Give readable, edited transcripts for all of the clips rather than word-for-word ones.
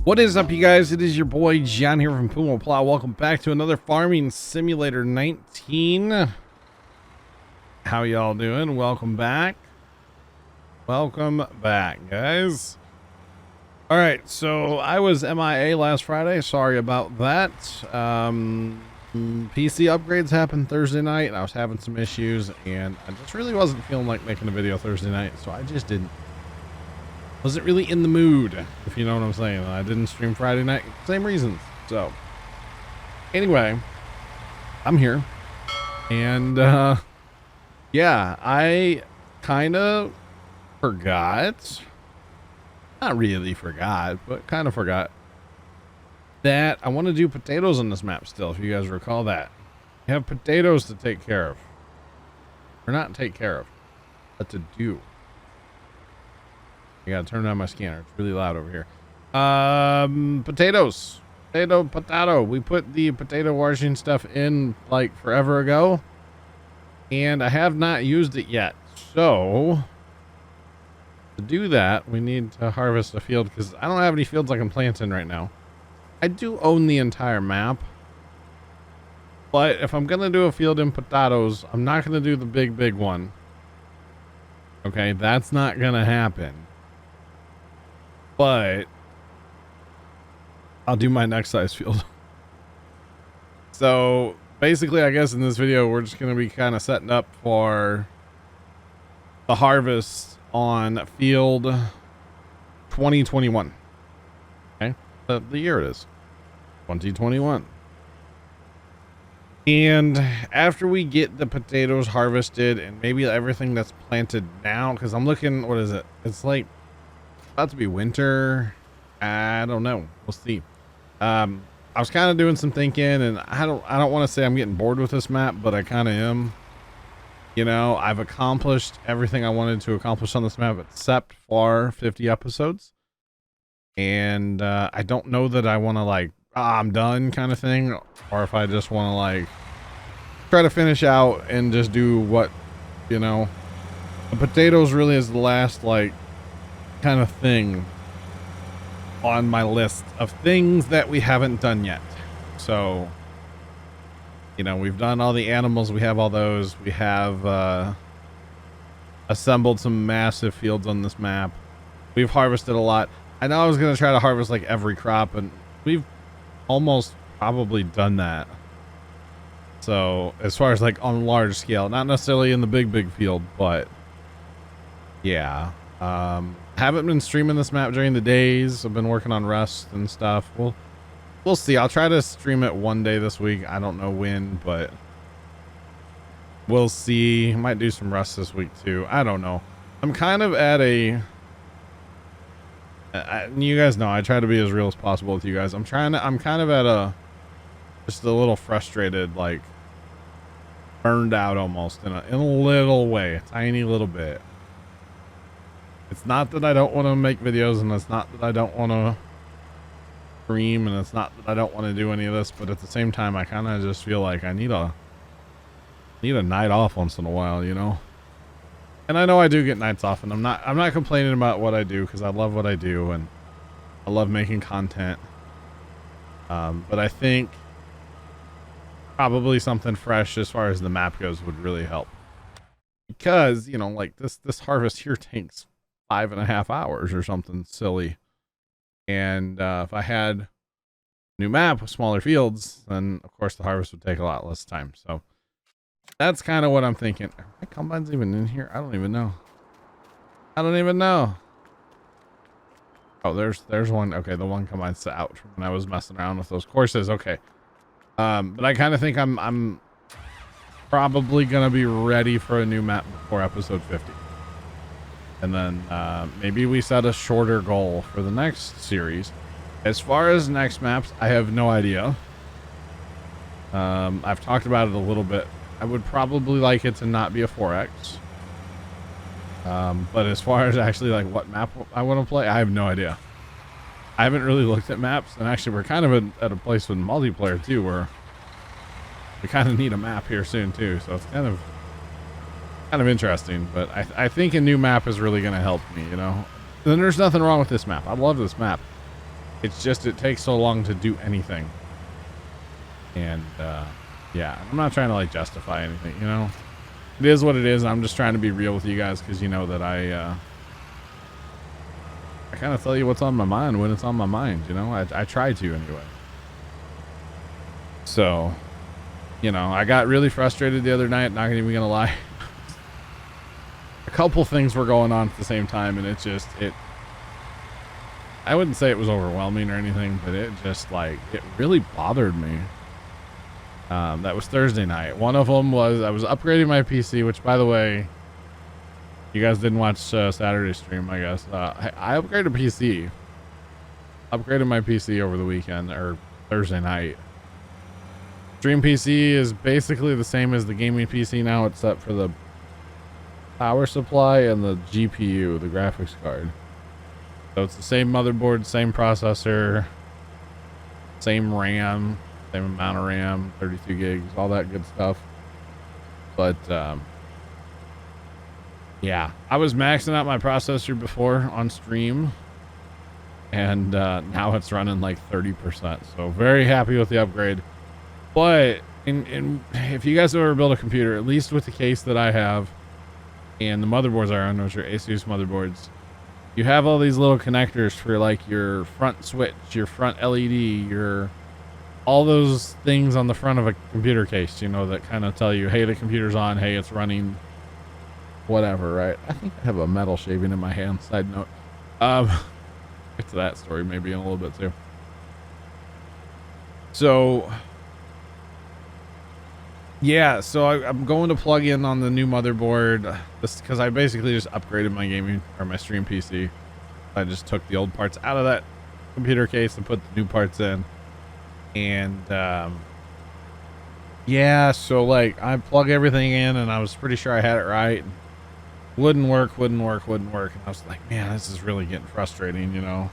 What is up, you guys? It is your boy John here from Puma Plow. Welcome back to another Farming Simulator 19. How y'all doing? Welcome back. Welcome back, guys. All right, so I was MIA last Friday. Sorry about that. PC upgrades happened Thursday night, and I was having some issues, and I just really wasn't feeling like making a video Thursday night, so I just didn't. Wasn't really in the mood, if you know what I'm saying. I didn't stream Friday night, same reasons. So anyway, I'm here, and yeah, I kind of forgot, not really forgot, but kind of forgot that I want to do potatoes on this map still, if you guys recall that. You have potatoes to take care of, or not take care of, but to do. I gotta turn down my scanner. It's really loud over here. Potatoes. Potato. We put the potato washing stuff in like forever ago, and I have not used it yet. So to do that, we need to harvest a field because I don't have any fields I can plant in right now. I do own the entire map, but if I'm gonna do a field in potatoes, I'm not gonna do the big one. Okay, that's not gonna happen. But I'll do my next size field. So basically, I guess in this video, we're just going to be kind of setting up for the harvest on field 2021. Okay. The year it is 2021. And after we get the potatoes harvested and maybe everything that's planted now, because I'm looking, what is it? It's like about to be winter. I don't know. We'll see. I was kind of doing some thinking, and I don't want to say I'm getting bored with this map, but I kind of am. You know, I've accomplished everything I wanted to accomplish on this map except for 50 episodes. And I don't know that I want to like, I'm done kind of thing, or if I just want to like try to finish out and just do what, you know, the potatoes really is the last like kind of thing on my list of things that we haven't done yet. So, you know, we've done all the animals, we have all those, we have assembled some massive fields on this map, we've harvested a lot. I know I was going to try to harvest like every crop, and we've almost probably done that. So as far as like on large scale, not necessarily in the big field, but yeah. Haven't been streaming this map during the days. I've been working on Rust and stuff. We'll see. I'll try to stream it one day this week. I don't know when, but we'll see. Might do some Rust this week too. I don't know. I'm kind of at a you guys know I try to be as real as possible with you guys. I'm kind of at a just a little frustrated, like burned out almost in a little way, a tiny little bit. It's not that I don't want to make videos, and it's not that I don't want to stream, and it's not that I don't want to do any of this, but at the same time, I kind of just feel like I need a night off once in a while, you know? And I know I do get nights off, and I'm not complaining about what I do, because I love what I do, and I love making content. But I think probably something fresh as far as the map goes would really help. Because, you know, like this harvest here takes 5.5 hours or something silly, and if I had a new map with smaller fields, then of course the harvest would take a lot less time. So that's kind of what I'm thinking. Are my combines even in here? I don't even know. Oh, there's one. Okay, the one combine's out from when I was messing around with those courses. Okay, but I kind of think I'm probably gonna be ready for a new map before episode 50. And then maybe we set a shorter goal for the next series. As far as next maps, I have no idea. I've talked about it a little bit. I would probably like it to not be a 4X. But as far as actually like what map I want to play, I have no idea. I haven't really looked at maps, and actually we're kind of at a place with multiplayer too, where we kind of need a map here soon too. So it's kind of interesting, but I think a new map is really going to help me, you know. And there's nothing wrong with this map. I love this map. It's just, it takes so long to do anything. And, yeah, I'm not trying to like justify anything, you know, it is what it is. I'm just trying to be real with you guys. Cause you know that I kind of tell you what's on my mind when it's on my mind, you know, I try to anyway. So, you know, I got really frustrated the other night, not even gonna lie. A couple things were going on at the same time, and I wouldn't say it was overwhelming or anything, but it just like, it really bothered me. That was Thursday night. One of them was I was upgrading my PC, which by the way, you guys didn't watch Saturday's stream, I guess. I upgraded PC. Upgraded my PC over the weekend, or Thursday night. Stream PC is basically the same as the gaming PC now, except for the power supply and the GPU, the graphics card. So it's the same motherboard, same processor, same RAM, same amount of RAM, 32 gigs, all that good stuff. But yeah, I was maxing out my processor before on stream, and now it's running like 30%. So very happy with the upgrade. But if you guys have ever built a computer, at least with the case that I have and the motherboards I own, which are Asus motherboards, you have all these little connectors for like your front switch, your front LED, your all those things on the front of a computer case, you know, that kind of tell you, hey, the computer's on, hey, it's running, whatever, right? I think I have a metal shaving in my hand, side note. Get to that story maybe in a little bit too. So yeah, so I'm going to plug in on the new motherboard, this because I basically just upgraded my gaming or my stream PC. I just took the old parts out of that computer case and put the new parts in. And yeah, so like I plug everything in, and I was pretty sure I had it right. Wouldn't work. And I was like, man, this is really getting frustrating, you know.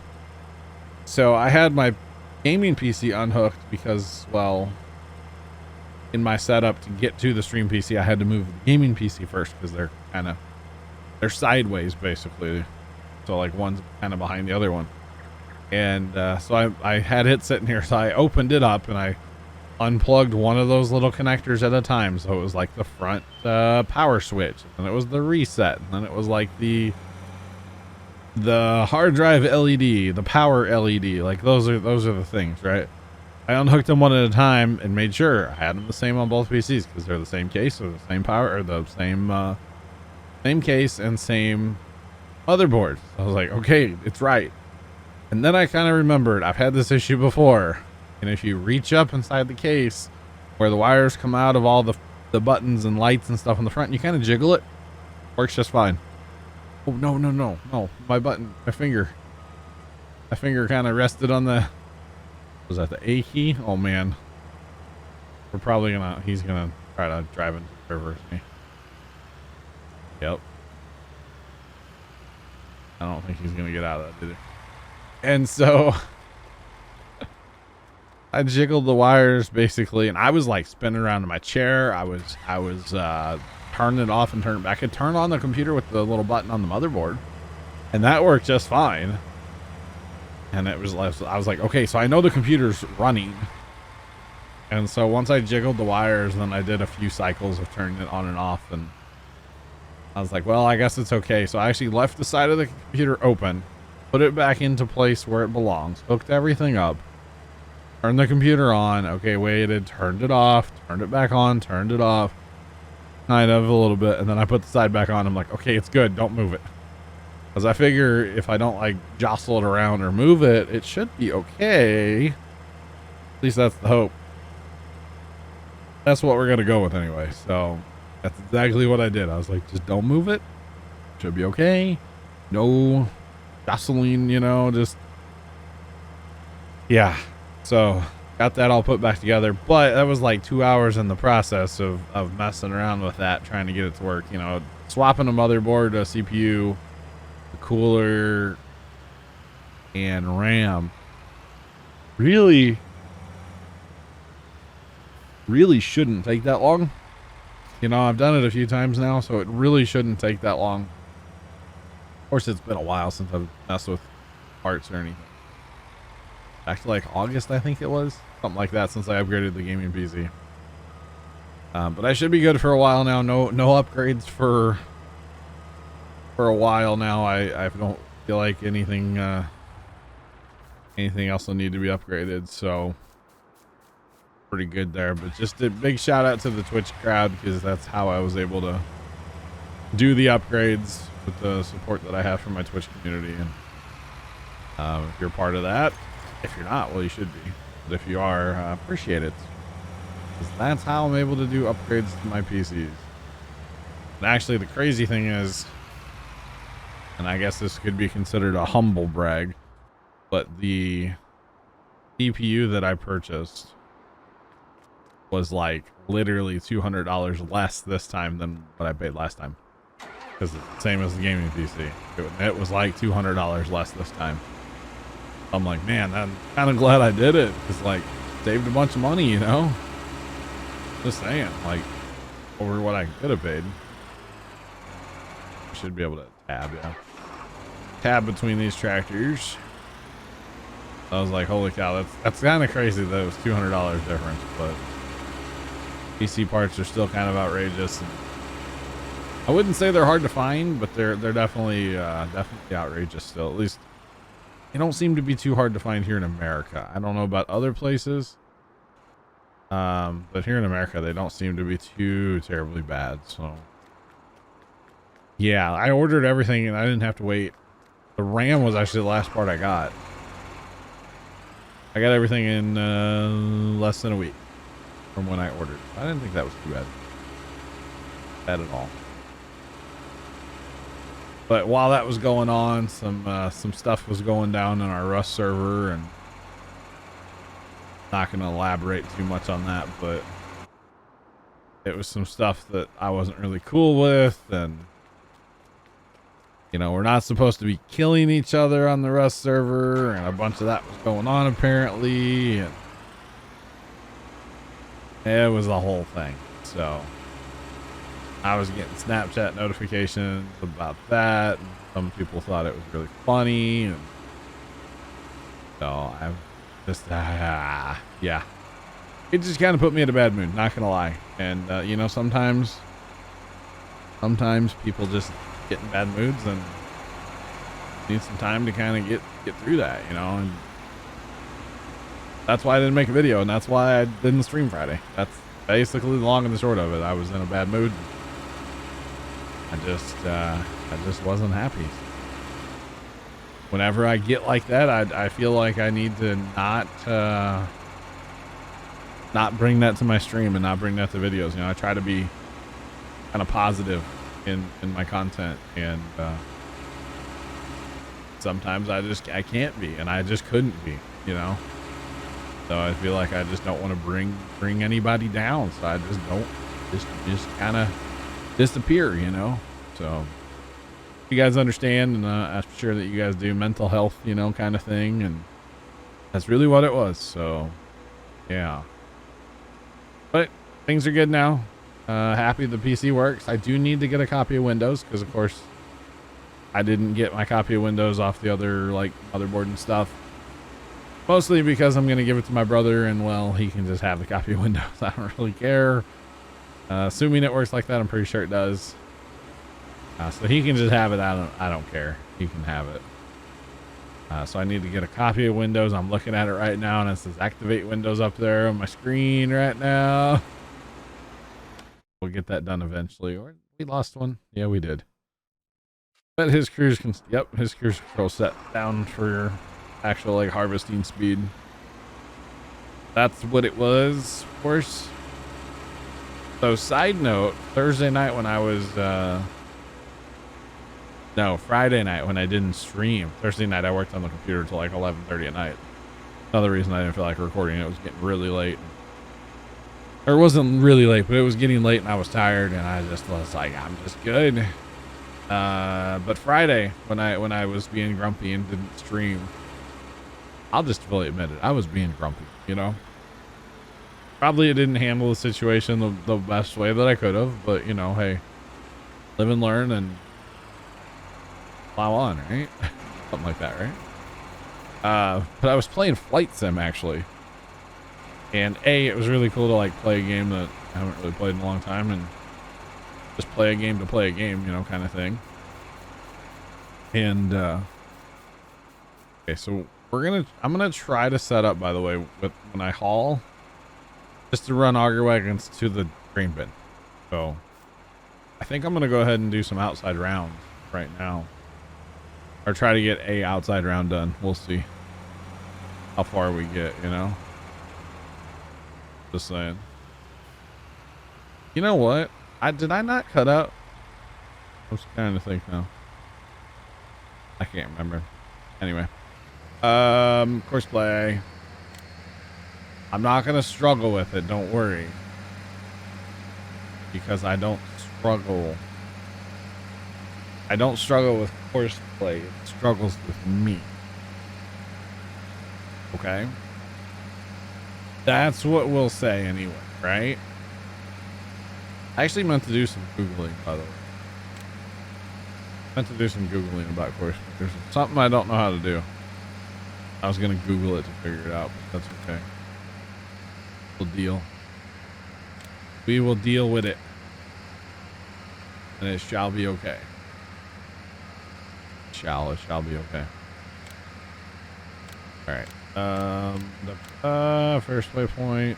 So I had my gaming PC unhooked because, well, in my setup to get to the stream PC, I had to move the gaming PC first because they're sideways basically. So like one's kind of behind the other one. And so I had it sitting here. So I opened it up and I unplugged one of those little connectors at a time. So it was like the front power switch, and it was the reset, and then it was like the hard drive LED, the power LED. Like those are the things, right? I unhooked them one at a time and made sure I had them the same on both PCs because they're the same case or the same power or the same case and same motherboard. I was like, okay, it's right. And then I kind of remembered I've had this issue before. And if you reach up inside the case where the wires come out of all the buttons and lights and stuff on the front, you kind of jiggle it. Works just fine. Oh, no. My finger kind of rested on the, was that the A key? Oh man. He's gonna try to drive into the reverse me. Yep. I don't think he's gonna get out of that either. And so I jiggled the wires basically, and I was like spinning around in my chair. I was turning it off and turning it back. I could turn on the computer with the little button on the motherboard, and that worked just fine. And I was like, okay, so I know the computer's running. And so once I jiggled the wires, then I did a few cycles of turning it on and off, and I was like, well, I guess it's okay. So I actually left the side of the computer open, put it back into place where it belongs, hooked everything up, turned the computer on, okay, waited, turned it off, turned it back on, turned it off, kind of a little bit, and then I put the side back on. I'm like, okay, it's good, don't move it. Because I figure if I don't like jostle it around or move it, it should be okay. At least that's the hope. That's what we're going to go with anyway. So that's exactly what I did. I was like, just don't move it. Should be okay. No jostling, you know, just, yeah. So got that all put back together. But that was like 2 hours in the process of messing around with that, trying to get it to work, you know, swapping a motherboard, a CPU, cooler, and RAM really shouldn't take that long. You know, I've done it a few times now, so it really shouldn't take that long. Of course, it's been a while since I've messed with parts or anything. back to like August, I think it was. Something like that since I upgraded the gaming PC. But I should be good for a while now. No upgrades for a while now. I don't feel like anything else will need to be upgraded, so pretty good there. But just a big shout out to the Twitch crowd, because that's how I was able to do the upgrades with the support that I have from my Twitch community. And if you're part of that, if you're not, well, you should be. But if you are, appreciate it. Because that's how I'm able to do upgrades to my PCs. And actually, the crazy thing is, and I guess this could be considered a humble brag, but the CPU that I purchased was like literally $200 less this time than what I paid last time. Because it's the same as the gaming PC. It was like $200 less this time. I'm like, man, I'm kind of glad I did it. Because, like, saved a bunch of money, you know? Just saying, like, over what I could have paid. Should be able to tab, yeah. Tab between these tractors. I was like, holy cow, that's kind of crazy that it was $200 difference, but PC parts are still kind of outrageous. And I wouldn't say they're hard to find, but they're definitely outrageous still. At least they don't seem to be too hard to find here in America. I don't know about other places, but here in America they don't seem to be too terribly bad. So yeah, I ordered everything and I didn't have to wait. The RAM was actually the last part I got. I got everything in less than a week from when I ordered. I didn't think that was too bad at all. But while that was going on, some stuff was going down in our Rust server, and not going to elaborate too much on that, but it was some stuff that I wasn't really cool with, and you know, we're not supposed to be killing each other on the Rust server, and a bunch of that was going on apparently, and it was a whole thing. So I was getting Snapchat notifications about that, and some people thought it was really funny, and so I'm just yeah, it just kind of put me in a bad mood, not gonna lie. And you know, sometimes people just get in bad moods and need some time to kind of get through that, you know. And that's why I didn't make a video, and that's why I didn't stream Friday. That's basically the long and the short of it. I was in a bad mood. I just wasn't happy. Whenever I get like that, I feel like I need to not bring that to my stream and not bring that to videos. You know, I try to be kind of positive in my content, and sometimes I can't be, and I just couldn't be, you know. So I feel like I just don't want to bring anybody down, so I just don't just kind of disappear, you know. So you guys understand, and I'm sure that you guys do, mental health, you know, kind of thing, and that's really what it was. So yeah, but things are good now. Happy the PC works. I do need to get a copy of Windows, because of course I didn't get my copy of Windows off the other, like, motherboard and stuff. Mostly because I'm going to give it to my brother, and well, he can just have the copy of Windows. I don't really care. Assuming it works like that, I'm pretty sure it does. So he can just have it. I don't care. He can have it. So I need to get a copy of Windows. I'm looking at it right now, and it says activate Windows up there on my screen right now. We'll get that done eventually. Or we lost one. Yeah, we did. But his cruise control set down for actual, like, harvesting speed. That's what it was, of course. So side note, Thursday night when I was no, Friday night when I didn't stream. Thursday night I worked on the computer till like 11:30 at night. Another reason I didn't feel like recording, it was getting really late. Or it wasn't really late, but it was getting late and I was tired, and I just was like, I'm just good. But Friday when I was being grumpy and didn't stream, I'll just fully admit it, I was being grumpy, you know. Probably it didn't handle the situation the best way that I could have, but you know, hey, live and learn and plow on, right? Something like that, right? But I was playing Flight Sim actually. And it was really cool to like play a game that I haven't really played in a long time and just play a game to play a game, you know, kind of thing. And, okay, so I'm gonna try to set up, by the way, when I haul, just to run auger wagons to the grain bin. So I think I'm gonna go ahead and do some outside rounds right now, or try to get a outside round done. We'll see how far we get, you know. Just saying. You know what? Did I not cut out? I was trying to think now. I can't remember. Anyway. Course play. I'm not gonna struggle with it, don't worry. Because I don't struggle. I don't struggle with course play. It struggles with me. Okay? That's what we'll say anyway, right? I actually meant to do some Googling, by the way. Meant to do some Googling about course. There's something I don't know how to do. I was gonna Google it to figure it out, but that's okay. We'll deal. We will deal with it. And it shall be okay. It shall be okay. Alright. The first waypoint.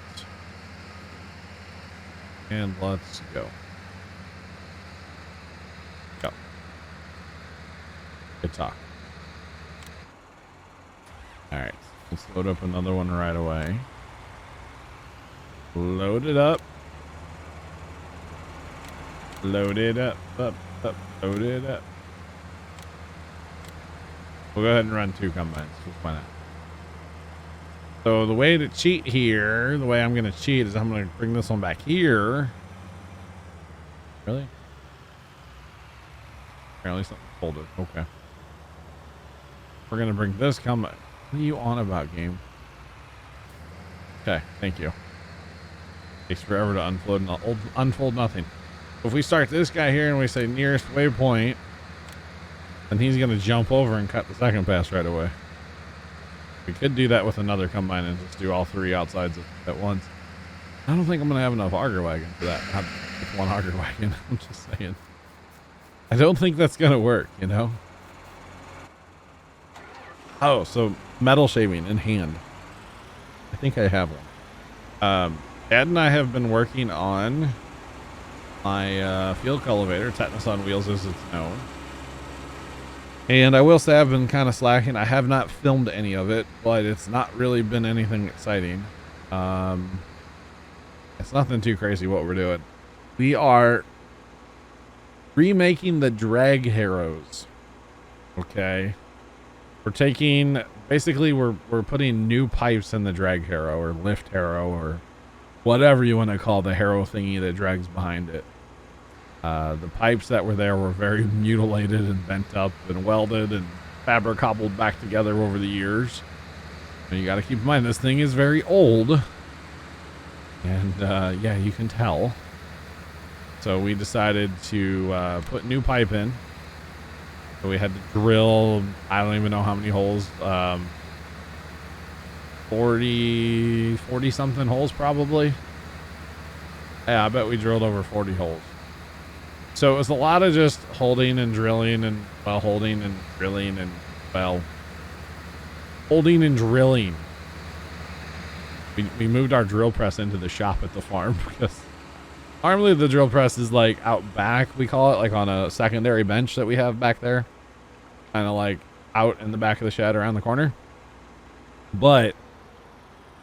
And let's go. Go. Good talk. Alright. Let's load up another one right away. Load it up. Load it up, load it up. We'll go ahead and run 2 combines. Why not? So the way to cheat here, the way I'm going to cheat is I'm going to bring this one back here. Really? Apparently something folded. Okay. We're going to bring this combine. What are you on about, game? Okay, thank you. Takes forever to unfold nothing. If we start this guy here and we say nearest waypoint, then he's going to jump over and cut the second pass right away. We could do that with another combine and just do all 3 outsides at once. I don't think I'm going to have enough auger wagon for that. Not with 1 auger wagon. I'm just saying. I don't think that's going to work, you know? Oh, so metal shaving in hand. I think I have one. Ed and I have been working on my field cultivator, Tetanus on Wheels as it's known. And I will say I've been kind of slacking. I have not filmed any of it, but it's not really been anything exciting. It's nothing too crazy what we're doing. We are remaking the drag harrows. Okay. We're taking, basically we're putting new pipes in the drag harrow or lift harrow or whatever you want to call the harrow thingy that drags behind it. The pipes that were there were very mutilated and bent up and welded and fabric cobbled back together over the years. And you got to keep in mind this thing is very old. And yeah, you can tell. So we decided to put new pipe in. So we had to drill, I don't even know how many holes, 40 something holes probably. Yeah, I bet we drilled over 40 holes. So it was a lot of just holding and drilling and, well, holding and drilling and, well, holding and drilling. We moved our drill press into the shop at the farm because normally the drill press is like out back, we call it, like on a secondary bench that we have back there. Kind of like out in the back of the shed around the corner. But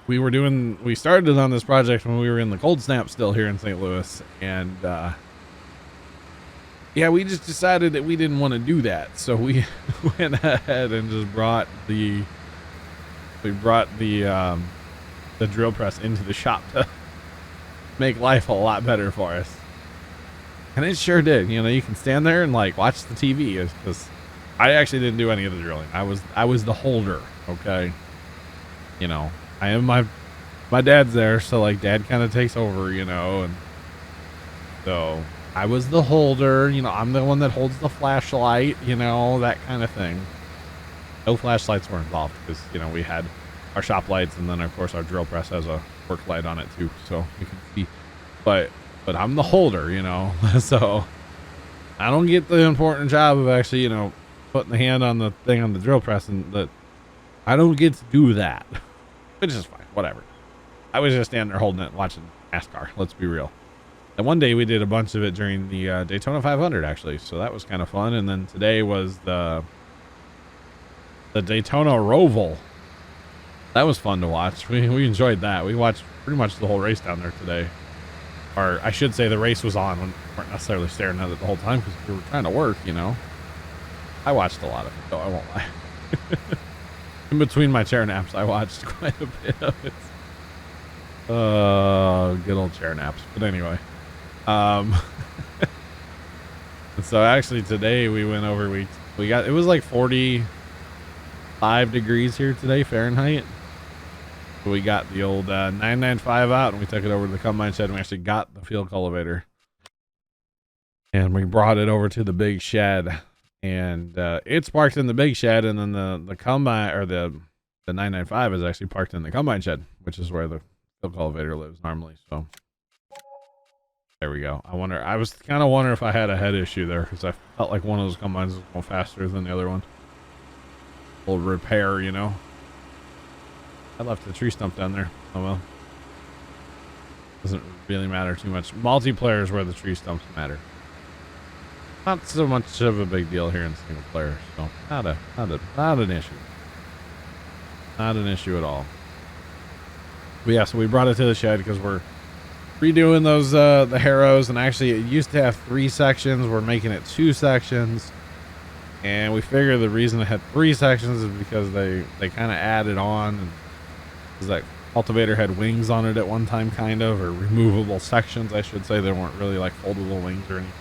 we started on this project when we were in the cold snap still here in St. Louis. And, yeah, we just decided that we didn't want to do that. So we went ahead and just brought the drill press into the shop to make life a lot better for us. And it sure did. You know, you can stand there and like watch the TV because I actually didn't do any of the drilling. I was the holder. Okay. You know, I am my dad's there. So like dad kind of takes over, you know, and so I was the holder, you know, I'm the one that holds the flashlight, you know, that kind of thing. No flashlights were involved because, you know, we had our shop lights, and then of course our drill press has a work light on it too, so you can see. But I'm the holder, you know, so I don't get the important job of actually, you know, putting the hand on the thing on the drill press, and that I don't get to do that, which is fine, whatever. I was just standing there holding it, watching NASCAR. Let's be real. And one day we did a bunch of it during the Daytona 500, actually, so that was kind of fun. And then today was the Daytona Roval. That was fun to watch. We enjoyed that. We watched pretty much the whole race down there today. Or I should say the race was on when we weren't necessarily staring at it the whole time because we were trying to work, you know. I watched a lot of it, though, I won't lie. In between my chair naps, I watched quite a bit of it. Good old chair naps. But anyway. So actually today we went over, we got, it was like 45 degrees here today, Fahrenheit. We got the old 995 out, and we took it over to the combine shed, and we actually got the field cultivator, and we brought it over to the big shed, and it's parked in the big shed, and then the combine, or the 995 is actually parked in the combine shed, which is where the field cultivator lives normally. So there we go. I was kind of wondering if I had a head issue there, because I felt like one of those combines was going faster than the other one. Little repair, you know. I left the tree stump down there. Oh well. Doesn't really matter too much. Multiplayer is where the tree stumps matter. Not so much of a big deal here in single player, so not an issue. Not an issue at all. But yeah, so we brought it to the shed because we're redoing those the harrows, and actually it used to have 3 sections. We're making it 2 sections. And we figured the reason it had 3 sections is because they kind of added on, and because that cultivator had wings on it at one time, kind of, or removable sections, I should say. They weren't really like foldable wings or anything.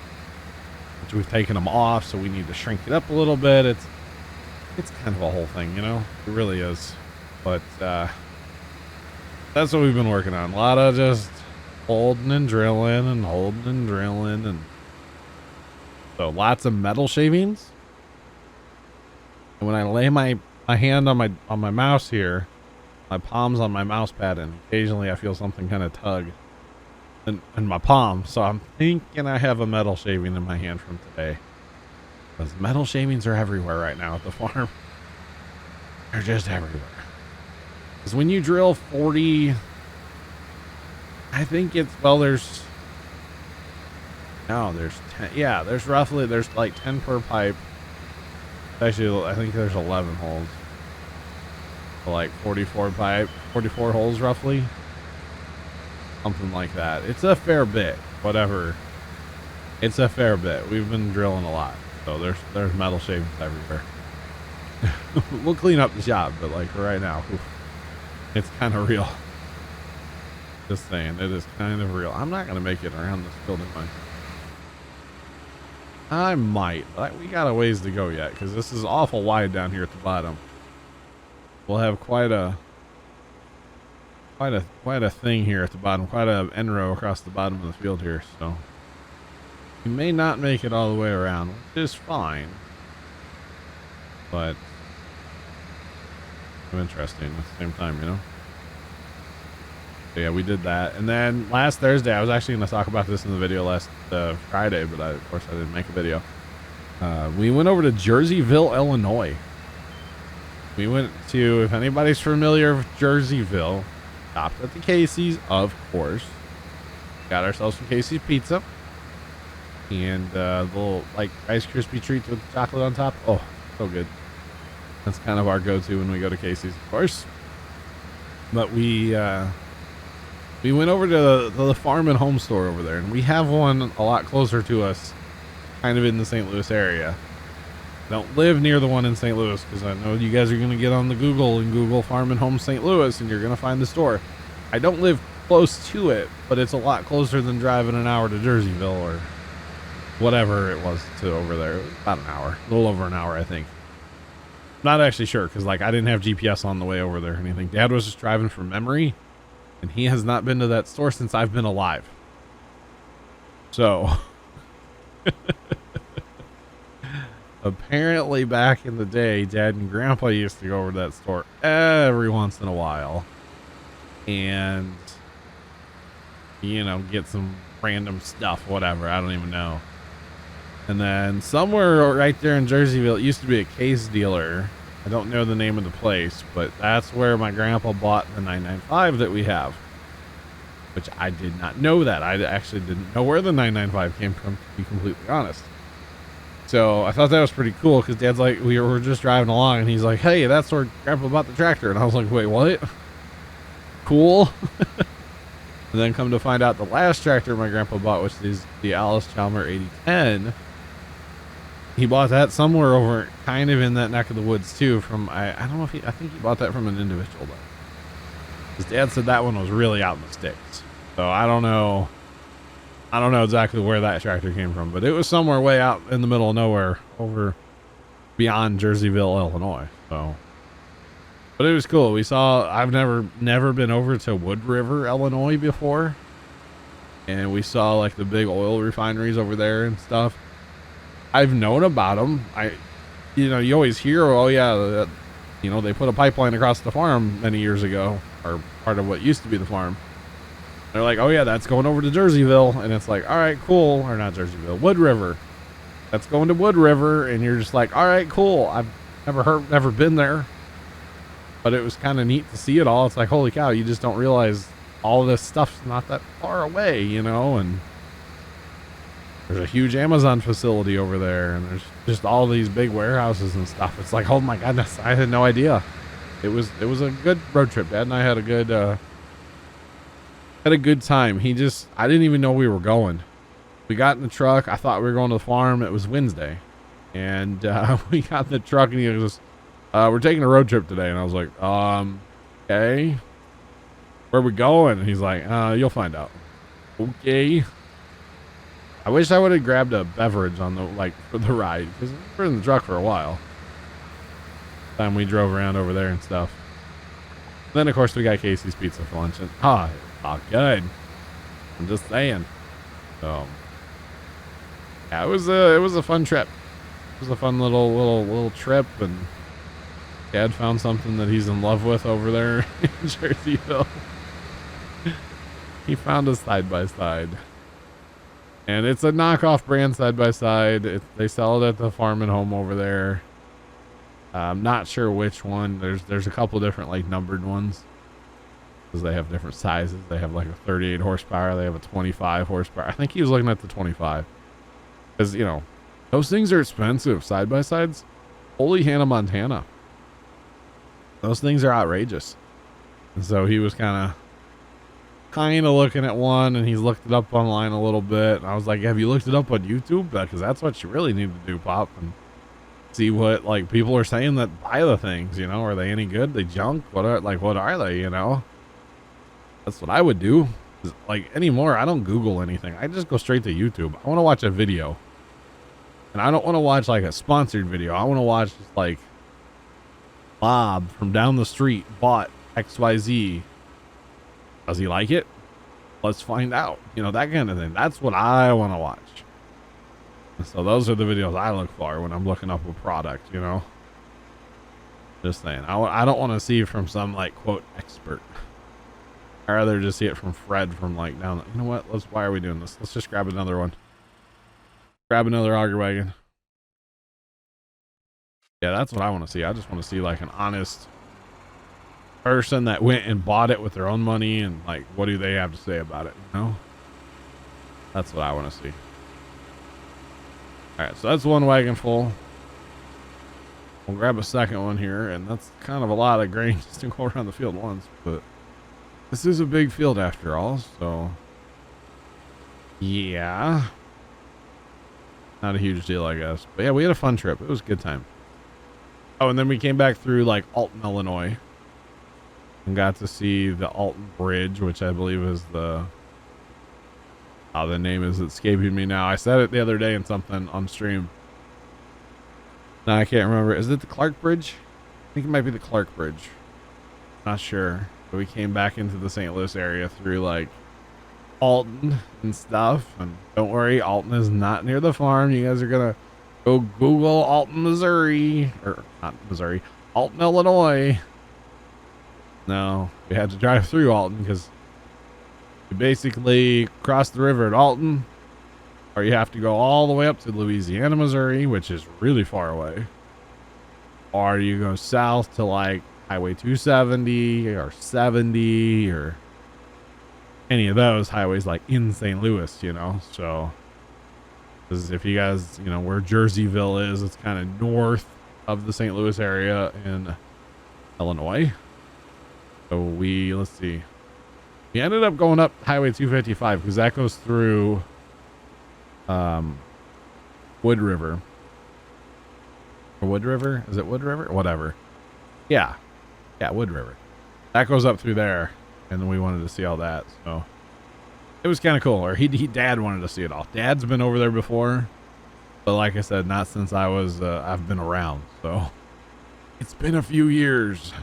Which we've taken them off, so we need to shrink it up a little bit. It's kind of a whole thing, you know. It really is. But that's what we've been working on. A lot of just holding and drilling and holding and drilling, and so lots of metal shavings. And when I lay my hand on my mouse here, my palm's on my mouse pad, and occasionally I feel something kind of tug in my palm. So I'm thinking I have a metal shaving in my hand from today, because metal shavings are everywhere right now at the farm. They're just everywhere. Because when you drill 40, I think it's, well, there's 10. Yeah, there's like 10 per pipe. Actually, I think there's 11 holes. So like 44 holes roughly. Something like that. It's a fair bit. Whatever. It's a fair bit. We've been drilling a lot. So there's metal shavings everywhere. We'll clean up the shop, but like for right now, it's kind of real. Just saying, it is kind of real. I'm not going to make it around this building line. I might, but we got a ways to go yet, because this is awful wide down here at the bottom. We'll have quite a thing here at the bottom, quite a end row across the bottom of the field here, so we may not make it all the way around, which is fine, but interesting at the same time, you know. So yeah, we did that. And then last Thursday, I was actually going to talk about this in the video last Friday, but of course I didn't make a video. We went over to Jerseyville, Illinois. We went to, if anybody's familiar with Jerseyville, stopped at the Casey's, of course. Got ourselves some Casey's pizza. And little like Rice Krispie treats with chocolate on top. Oh, so good. That's kind of our go-to when we go to Casey's, of course. But we went over to the farm and home store over there, and we have one a lot closer to us, kind of in the St. Louis area. Don't live near the one in St. Louis, because I know you guys are going to get on the Google and Google Farm and Home St. Louis, and you're going to find the store. I don't live close to it, but it's a lot closer than driving an hour to Jerseyville or whatever it was to over there. It was about an hour, a little over an hour, I think. Not actually sure, because like I didn't have GPS on the way over there or anything. Dad was just driving from memory, and he has not been to that store since I've been alive. So Apparently back in the day, Dad and Grandpa used to go over to that store every once in a while and, you know, get some random stuff, whatever. I don't even know. And then somewhere right there in Jerseyville, it used to be a case dealer. I don't know the name of the place, but that's where my grandpa bought the 995 that we have, which I did not know that. I actually didn't know where the 995 came from, to be completely honest. So I thought that was pretty cool because Dad's like, we were just driving along and he's like, hey, that's where Grandpa bought the tractor. And I was like, wait, what? Cool. And then come to find out the last tractor my grandpa bought, which is the Alice Chalmer 8010. He bought that somewhere over kind of in that neck of the woods too from, I don't know if I think he bought that from an individual though. His dad said that one was really out in the sticks. So I don't know exactly where that tractor came from, but it was somewhere way out in the middle of nowhere over beyond Jerseyville, Illinois. So, but it was cool. We saw, I've never been over to Wood River, Illinois before. And we saw like the big oil refineries over there and stuff. I've known about them. You always hear, oh yeah, they put a pipeline across the farm many years ago, or part of what used to be the farm. They're like, oh yeah, that's going over to Jerseyville. And it's like, all right, cool. Or not Jerseyville, Wood River. That's going to Wood River. And you're just like, all right, cool. I've never been there. But it was kind of neat to see it all. It's like, holy cow, you just don't realize all this stuff's not that far away, and there's a huge Amazon facility over there. And there's just all these big warehouses and stuff. It's like, oh my goodness, I had no idea. It was a good road trip. Dad and I had a good time. I didn't even know we were going. We got in the truck. I thought we were going to the farm. It was Wednesday. And we got in the truck and he goes, we're taking a road trip today. And I was like, okay. Where are we going? And he's like, you'll find out. Okay. I wish I would have grabbed a beverage for the ride, because we're in the truck for a while. Time we drove around over there and stuff. Then of course we got Casey's Pizza for lunch, and good. I'm just saying. So yeah, it was a fun trip. It was a fun little trip, and Dad found something that he's in love with over there in Jerseyville. He found a side-by-side. And it's a knockoff brand side-by-side. They sell it at the farm and home over there. I'm not sure which one. There's a couple different numbered ones, because they have different sizes. They have like a 38 horsepower. They have a 25 horsepower. I think he was looking at the 25. Because, those things are expensive. Side-by-sides. Holy Hannah Montana. Those things are outrageous. And so he was kind of looking at one, and he's looked it up online a little bit. And I was like, have you looked it up on YouTube? Because that's what you really need to do, Pop, and see what people are saying that buy the things. Are they any good? They junk? What are they? That's what I would do. Anymore, I don't Google anything. I just go straight to YouTube. I want to watch a video, and I don't want to watch a sponsored video. I want to watch just Bob from down the street bought XYZ. Does he like it? Let's find out. That kind of thing. That's what I want to watch. So those are the videos I look for when I'm looking up a product, Just saying. I don't want to see it from some quote expert. I'd rather just see it from Fred from down. You know what? Why are we doing this? Let's just grab another one. Grab another auger wagon. Yeah, that's what I want to see. I just want to see an honest person that went and bought it with their own money, and what do they have to say about it? That's what I want to see. All right, so that's one wagon full. We'll grab a second one here, and that's kind of a lot of grain just to go around the field once, but this is a big field after all, so yeah, not a huge deal, I guess. But yeah, we had a fun trip. It was a good time. Oh, and then we came back through Alton, Illinois, and got to see the Alton Bridge, which I believe is the name is escaping me now. I said it the other day in something on stream. No, I can't remember. Is it the Clark Bridge? I think it might be the Clark Bridge. Not sure. But we came back into the St. Louis area through Alton and stuff. And don't worry, Alton is not near the farm. You guys are gonna Go Google Alton, Missouri, or not Missouri, Alton, Illinois. No, we had to drive through Alton because you basically cross the river at Alton, or you have to go all the way up to Louisiana, Missouri, which is really far away. Or you go south to like Highway 270 or 70 or any of those highways like in St. Louis, you know. So if you guys, you know, where Jerseyville is, it's kind of north of the St. Louis area in Illinois. So let's see. We ended up going up Highway 255 because that goes through Wood River. Or Wood River? Is it Wood River? Whatever. Yeah. Yeah, Wood River. That goes up through there. And then we wanted to see all that. So it was kind of cool. Or Dad wanted to see it all. Dad's been over there before. But like I said, not since I've been around. So it's been a few years.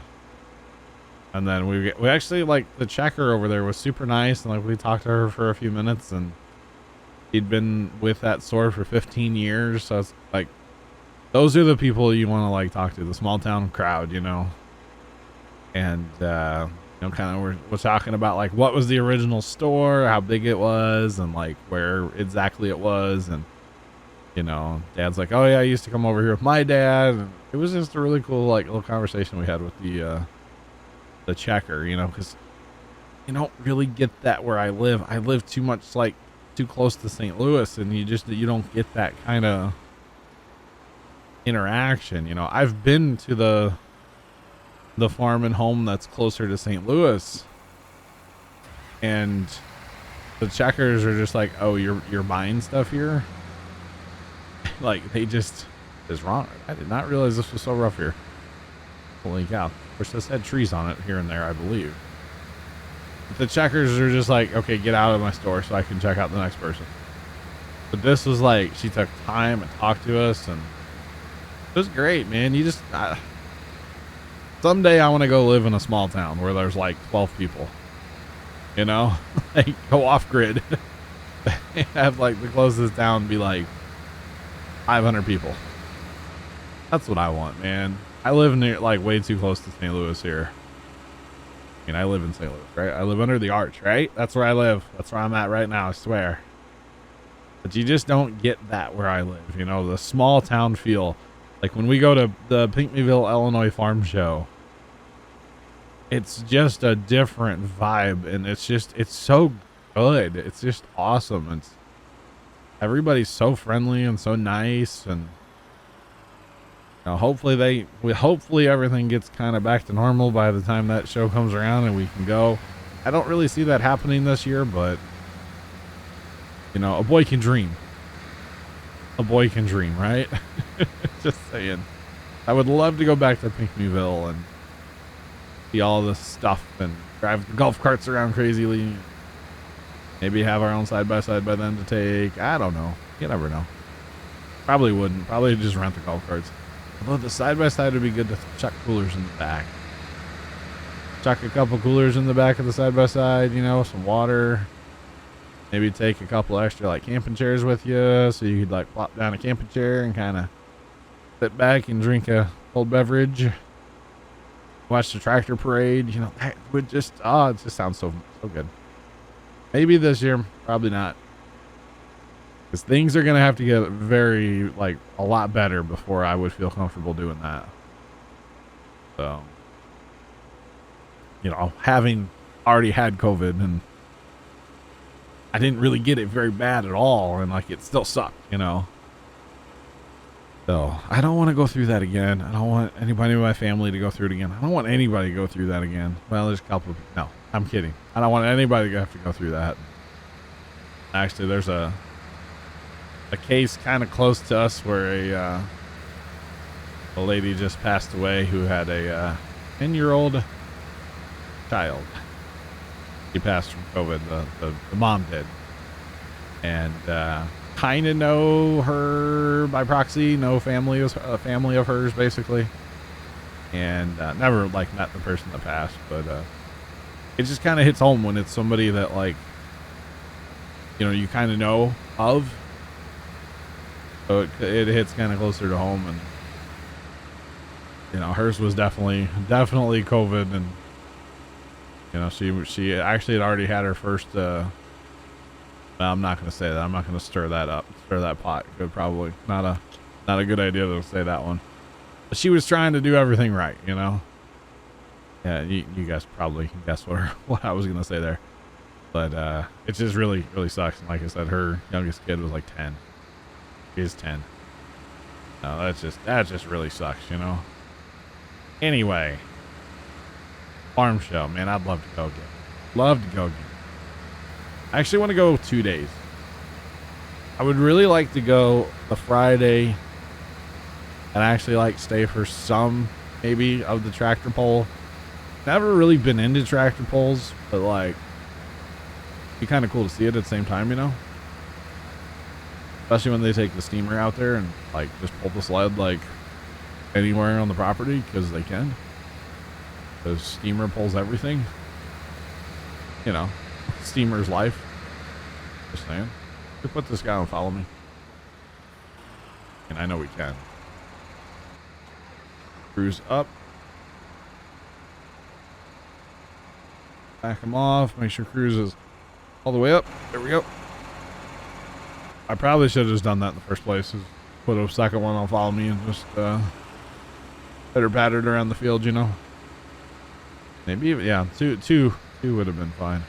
And then we actually, like, the checker over there was super nice. And like we talked to her for a few minutes. And he'd been with that store for 15 years. So it's like, those are the people you want to like talk to, the small town crowd, you know. And you know, kind of we're talking about like what was the original store, how big it was, and like where exactly it was. And you know, Dad's like, oh yeah, I used to come over here with my dad. And it was just a really cool like little conversation we had with the checker, you know, because you don't really get that where I live. I live too close to St. Louis, and you don't get that kind of interaction. You know, I've been to the farm and home that's closer to St. Louis, and the checkers are just like, oh, you're buying stuff here. Like they just is wrong. I did not realize this was so rough here. Holy cow. Of course, this had trees on it here and there, I believe. But the checkers are just like, okay, get out of my store so I can check out the next person. But this was like, she took time and talked to us, and it was great, man. You just someday I want to go live in a small town where there's like 12 people, you know, like go off grid. Have like the closest town be like 500 people. That's what I want, man. I live near, like, way too close to St. Louis here. I mean, I live in St. Louis, right? I live under the arch, right? That's where I live. That's where I'm at right now, I swear. But you just don't get that where I live, you know, the small town feel. Like when we go to the Pinckneyville, Illinois Farm Show, it's just a different vibe, and it's so good. It's just awesome. Everybody's so friendly and so nice, and you know, hopefully everything gets kind of back to normal by the time that show comes around and we can go. I don't really see that happening this year, but you know, a boy can dream. A boy can dream, right? Just saying. I would love to go back to Pinckneyville and see all this stuff and drive the golf carts around crazily. Maybe have our own side-by-side by then to take. I don't know. You never know. Probably wouldn't. Probably just rent the golf carts. Although the side-by-side would be good to chuck coolers in the back. Chuck a couple coolers in the back of the side-by-side, you know, some water. Maybe take a couple extra, like, camping chairs with you, so you could, like, plop down a camping chair and kind of sit back and drink a cold beverage. Watch the tractor parade. You know, that would just, it just sounds so good. Maybe this year, probably not. Because things are going to have to get very, like, a lot better before I would feel comfortable doing that. So, you know, having already had COVID, and I didn't really get it very bad at all, and, like, it still sucked, you know. So, I don't want to go through that again. I don't want anybody in my family to go through it again. I don't want anybody to go through that again. Well, there's a couple of, no, I'm kidding. I don't want anybody to have to go through that. Actually, there's a case kind of close to us where a lady just passed away who had a 10-year-old child. She passed from COVID. The mom did, and kind of know her by proxy. No family is a family of hers, basically, and never like met the person that passed, but it just kind of hits home when it's somebody that, like, you know, you kind of know of. So it hits kind of closer to home, and you know, hers was definitely COVID, and you know, she actually had already had her first. Well, I'm not going to say that. I'm not going to stir that pot. Good, probably not a good idea to say that one. But she was trying to do everything right, you know. Yeah, you guys probably can guess what I was going to say there. But it just really sucks. And like I said, her youngest kid was like 10. She's 10. No, that just really sucks, you know. Anyway, farm show, man. I'd love to go again. Love to go again. I actually want to go 2 days. I would really like to go the Friday and actually like stay for some maybe of the tractor pull. Never really been into tractor pulls, but like it'd be kind of cool to see it at the same time, you know. Especially when they take the steamer out there and like just pull the sled like anywhere on the property because they can. The steamer pulls everything. You know, steamer's life. Just saying. We put this guy on follow me. And I know we can. Cruise up. Back him off. Make sure cruise is all the way up. There we go. I probably should have just done that in the first place. Is put a second one on follow me and just better battered around the field, you know. Maybe even, yeah, two would have been fine.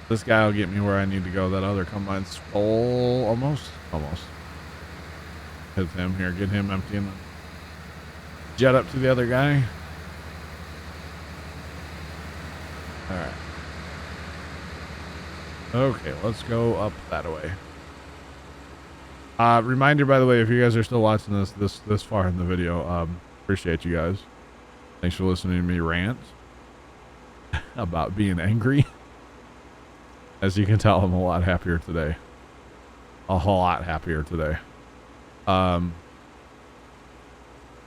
This guy will get me where I need to go. That other combine's full, almost. Hit him here, get him empty, and then jet up to the other guy. All right. Okay, let's go up that way. Reminder, by the way, if you guys are still watching this far in the video, appreciate you guys. Thanks for listening to me rant about being angry. As you can tell, I'm a lot happier today. A whole lot happier today. What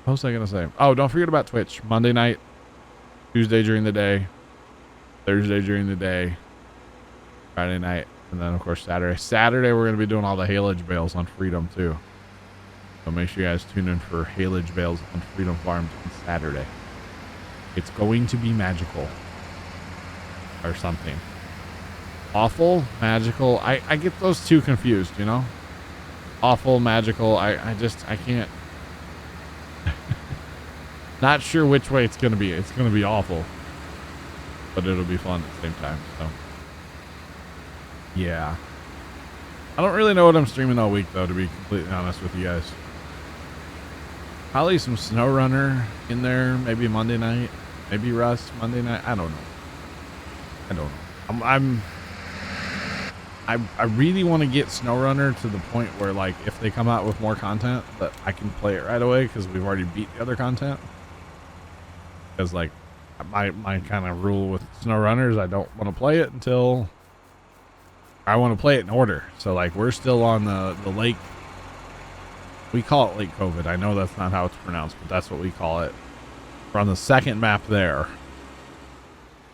was I gonna say? Oh, don't forget about Twitch. Monday night, Tuesday during the day, Thursday during the day, Friday night, and then of course Saturday. Saturday we're gonna be doing all the haylage bales on Freedom too. So make sure you guys tune in for haylage bales on Freedom Farms on Saturday. It's going to be magical. Or something. Awful, magical. I get those two confused, you know? Awful, magical. I can't. Not sure which way it's going to be. It's going to be awful. But it'll be fun at the same time, so. Yeah. I don't really know what I'm streaming all week, though, to be completely honest with you guys. Probably some SnowRunner in there, maybe Monday night. Maybe Rust Monday night. I don't know. I really want to get SnowRunner to the point where, like, if they come out with more content, that I can play it right away because we've already beat the other content. Because, like, my kind of rule with SnowRunner is I don't want to play it until I want to play it in order. So, like, we're still on the lake. We call it Lake COVID. I know that's not how it's pronounced, but that's what we call it. We're on the second map there.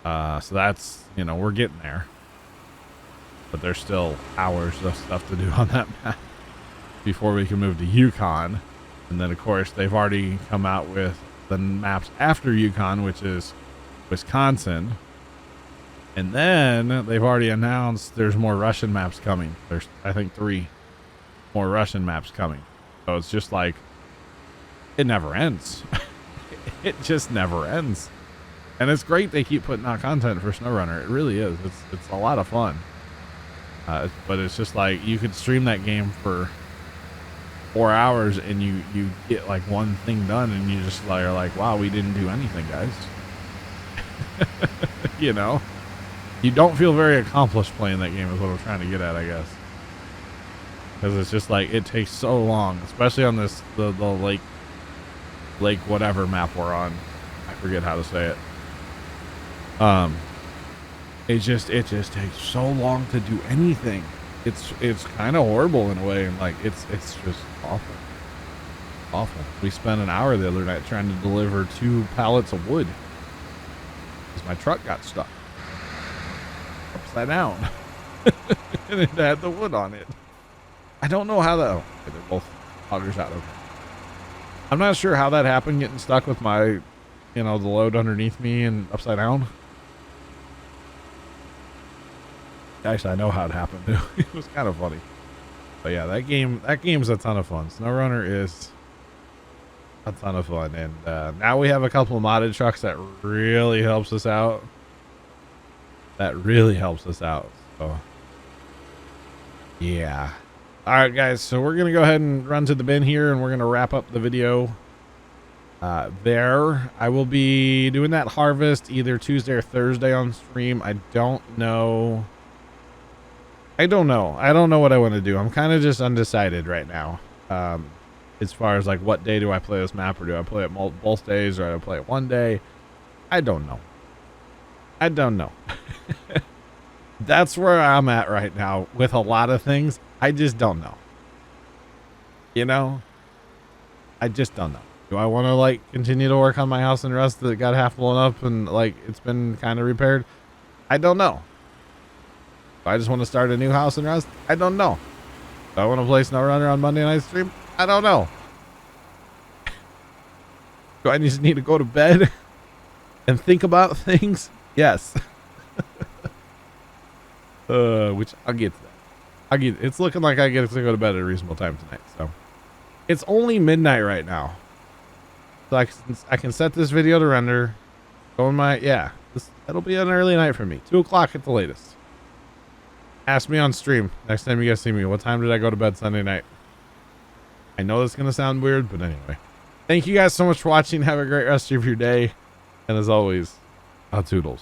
So that's, you know, we're getting there. But there's still hours of stuff to do on that map before we can move to Yukon. And then, of course, they've already come out with the maps after Yukon, which is Wisconsin. And then they've already announced there's more Russian maps coming. There's, I think, 3 more Russian maps coming. So it's just like, it never ends. It just never ends. And it's great they keep putting out content for SnowRunner. It really is. It's a lot of fun. But it's just like, you could stream that game for 4 hours and you get like one thing done and you just are like, wow, we didn't do anything, guys. You know? You don't feel very accomplished playing that game is what I'm trying to get at, I guess. Because it's just like, it takes so long, especially on this, the lake whatever map we're on. I forget how to say it. It just takes so long to do anything. It's kind of horrible in a way, and like it's just awful. We spent an hour the other night trying to deliver 2 pallets of wood because my truck got stuck upside down and it had the wood on it. I don't know how that. Oh, okay, they're both augers out. Okay. I'm not sure how that happened. Getting stuck with my, you know, the load underneath me and upside down. Actually, I know how it happened. It was kind of funny. But yeah, that game's a ton of fun. SnowRunner is a ton of fun, and now we have a couple of modded trucks that really helps us out. So yeah. All right, guys. So we're gonna go ahead and run to the bin here, and we're gonna wrap up the video. There, I will be doing that harvest either Tuesday or Thursday on stream. I don't know. I don't know what I want to do. I'm kind of just undecided right now. As far as like what day do I play this map, or do I play it both days, or do I play it one day? I don't know. That's where I'm at right now with a lot of things. I just don't know. You know? I just don't know. Do I want to like continue to work on my house and rust that got half blown up and like it's been kind of repaired? I don't know. Do I just want to start a new house and rust? I don't know. Do I want to play SnowRunner on Monday night stream? I don't know. Do I just need to go to bed and think about things? Yes. Which I'll get to that. It's looking like I get to go to bed at a reasonable time tonight. So it's only midnight right now. So I can set this video to render. Go in my, it'll be an early night for me. 2 o'clock at the latest. Ask me on stream next time you guys see me. What time did I go to bed Sunday night? I know that's going to sound weird, but anyway. Thank you guys so much for watching. Have a great rest of your day. And as always, toodles.